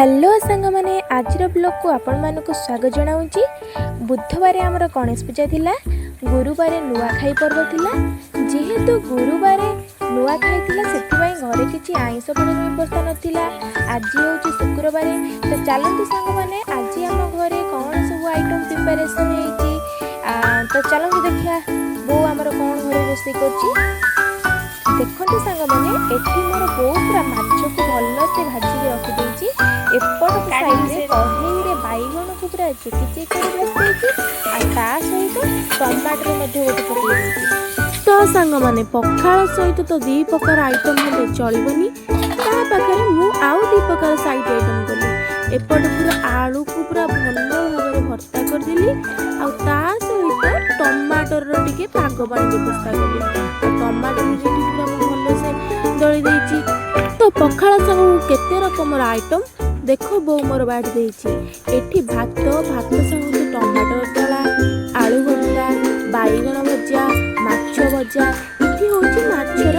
Hello सांग मैंने आज ब्लॉग को आपण मानक स्वागत जनाऊँगी। बुधवार आमर गणेश पूजा थिला, गुरुवार नुआखाई पर्व थिला। जेहेतु गुरुवार नुआखाई थिला सेथिबाई घरे किछि आइंस पानी व्यवस्था नथिला। आज होछि शुक्रवार, तो चलतु सांग माने आज आम घरे कौन सब आइटम प्रिपरेशन होइछि। तो चलतु देखिया बो आमर कौन घरे रोषेई करछि। देखते सांग मैंने एठी मोर बो पूरा माछ को भलसे भाजी रखी देछि। एपट साइड रे कढ़ई रे बैगन को पूरा चेकी चेकी रखी आ ता सहित टमाटर मध्ये गोटे पकई देछि। तो सांग माने पखाल सहित तो दी प्रकार आइटम हेले चलबनी। ता पाखरे मु आउ दी प्रकार साइड आइटम कली। एपट पूरा आलू को पूरा भल भाबरे भर्ता कर देली आ ता सहित टमाटर रो टिके पाग पानी व्यवस्था कली। टमाटर पूरा भल से दଳି देछि। तो पखाल संग केते रकम आइटम देखो बो मोर बाट देछि। एठी भात संग टमाटर दला, आलू भर्ता, बैगन भजा, माछ भजा। एठी होछि माछर